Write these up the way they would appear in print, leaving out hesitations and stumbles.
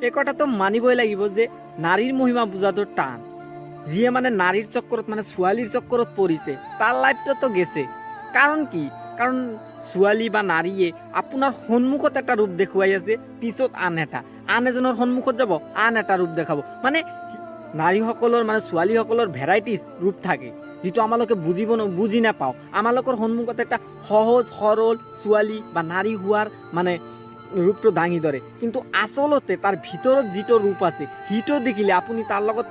এই কথাটো মানিবই লাগিব যে নাৰীৰ মহিমা বুজাটো টান। যিয়ে মানে নাৰীৰ চক্কৰত মানে ছোৱালীৰ চক্কৰত পৰিছে তাৰ লাইফটোতো গেছে। কাৰণ কি? কাৰণ ছোৱালী বা নাৰীয়ে আপোনাৰ সন্মুখত এটা ৰূপ দেখুৱাই আছে, পিছত আন এজনৰ সন্মুখত যাব আন এটা ৰূপ দেখাব। মানে নাৰীসকলৰ মানে ছোৱালীসকলৰ ভেৰাইটিজ ৰূপ থাকে, যিটো আমালোকে বুজি নাপাওঁ। আমালোকৰ সন্মুখত এটা সহজ সৰল ছোৱালী বা নাৰী হোৱাৰ মানে ৰূপটো দাঙি ধৰে, কিন্তু আচলতে তাৰ ভিতৰত যিটো ৰূপ আছে সিটো দেখিলে আপুনি তাৰ লগত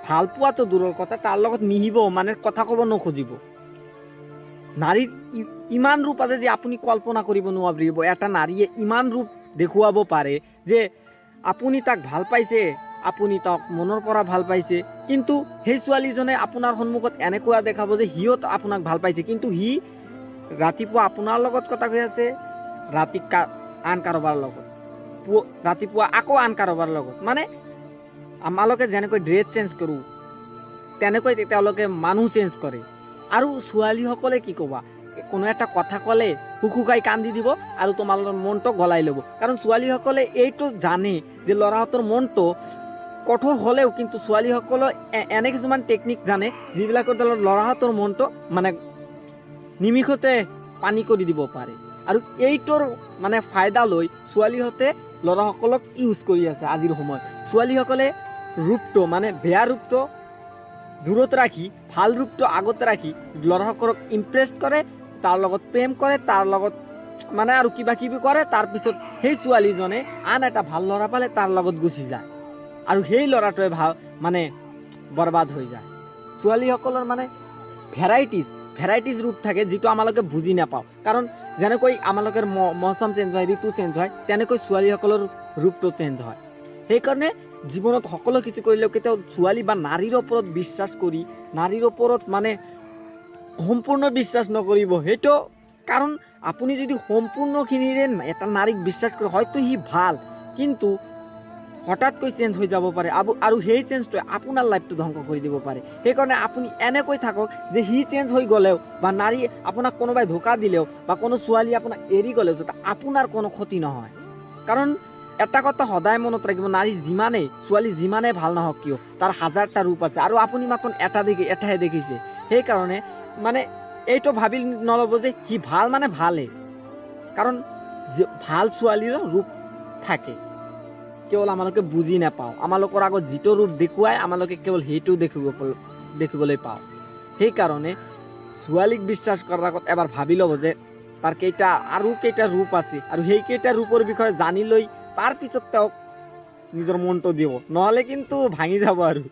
ভাল পোৱাটো দূৰৰ কথা, তাৰ লগত মিহিব মানে কথা ক'ব নোখোজিব। নাৰীৰ ইমান ৰূপ আছে যে আপুনি কল্পনা কৰিব নোৱাৰিব। এটা নাৰীয়ে ইমান ৰূপ দেখুৱাব পাৰে যে আপুনি তাক ভাল পাইছে, আপুনি তাক মনৰ পৰা ভাল পাইছে, কিন্তু সেই ছোৱালীজনে আপোনাৰ সন্মুখত এনেকুৱা দেখাব যে সিও আপোনাক ভাল পাইছে, কিন্তু সি ৰাতিপুৱা আপোনাৰ লগত কথা কৈ আছে, ৰাতি আন কাৰোবাৰ লগত, ৰাতিপুৱা আকৌ আন কাৰোবাৰ লগত। মানে আমালোকে যেনেকৈ ড্ৰেছ চেঞ্জ কৰোঁ তেনেকৈ তেওঁলোকে মানুহ চেঞ্জ কৰে। আৰু ছোৱালীসকলে কি ক'বা, কোনো এটা কথা ক'লে হুকুকাই কান্দি দিব আৰু তোমালোকৰ মনটো গলাই ল'ব। কাৰণ ছোৱালীসকলে এইটো জানে যে ল'ৰাহঁতৰ মনটো কঠোৰ হ'লেও কিন্তু ছোৱালীসকলৰ এনে কিছুমান টেকনিক জানে যিবিলাকৰ দ্বাৰা ল'ৰাহঁতৰ মনটো মানে নিমিষতে পানী কৰি দিব পাৰে। আৰু এইটোৰ মানে ফাইদা লৈ ছোৱালীহঁতে ল'ৰাসকলক ইউজ কৰি আছে আজিৰ সময়ত। ছোৱালীসকলে ৰূপটো মানে বেয়া ৰূপটো দূৰত ৰাখি ভাল ৰূপটো আগত ৰাখি ল'ৰাসকলক ইমপ্ৰেছ কৰে, তাৰ লগত প্ৰেম কৰে, তাৰ লগত মানে আৰু কিবা কিবি কৰে। তাৰপিছত সেই ছোৱালীজনে আন এটা ভাল ল'ৰা পালে তাৰ লগত গুচি যায় আৰু সেই ল'ৰাটোৱে মানে বৰবাদ হৈ যায়। ছোৱালীসকলৰ মানে ভেৰাইটিজ ৰূপ থাকে যিটো আমালোকে বুজি নাপাওঁ। কাৰণ যেনেকৈ আমালোকৰ মৌচম চেঞ্জ হয়, ঋতু চেঞ্জ হয়, তেনেকৈ ছোৱালীসকলৰ ৰূপটো চেঞ্জ হয়। সেইকাৰণে জীৱনত সকলো কিছু কৰিলেও কেতিয়াও ছোৱালী বা নাৰীৰ ওপৰত বিশ্বাস কৰি নাৰীৰ ওপৰত মানে সম্পূৰ্ণ বিশ্বাস নকৰিব। সেইটো কাৰণ আপুনি যদি সম্পূৰ্ণখিনিৰে এটা নাৰীক বিশ্বাস কৰে, হয়তো সি ভাল, কিন্তু হঠাৎকৈ চেঞ্জ হৈ যাব পাৰে আৰু সেই চেঞ্জটোৱে আপোনাৰ লাইফটো ধ্বংস কৰি দিব পাৰে। সেইকাৰণে আপুনি এনেকৈ থাকক যে সি চেঞ্জ হৈ গ'লেও বা নাৰী আপোনাক কোনোবাই ধোকা দিলেও বা কোনো ছোৱালী আপোনাক এৰি গ'লেও যাতে আপোনাৰ কোনো ক্ষতি নহয়। কাৰণ এটা কথা সদায় মনত ৰাখিব, ছোৱালী যিমানেই ভাল নহওক কিয় তাৰ হাজাৰটা ৰূপ আছে আৰু আপুনি মাত্ৰ এটাহে দেখিছে। সেইকাৰণে মানে এইটো ভাবি নল'ব যে সি ভাল মানে ভালেই, কাৰণ ভাল ছোৱালীৰো ৰূপ থাকে, কেৱল আমালোকে বুজি নাপাওঁ। আমালোকৰ আগত যিটো ৰূপ দেখুৱাই আমালোকে কেৱল সেইটো দেখিবলৈ পাওঁ। সেইকাৰণে ছোৱালীক বিশ্বাস কৰাৰ আগত এবাৰ ভাবি ল'ব যে তাৰ আৰু কেইটা ৰূপ আছে, আৰু সেইকেইটা ৰূপৰ বিষয়ে জানি লৈ তাৰপিছত তেওঁক নিজৰ মনটো দিব, নহ'লে কিন্তু ভাঙি যাব আৰু।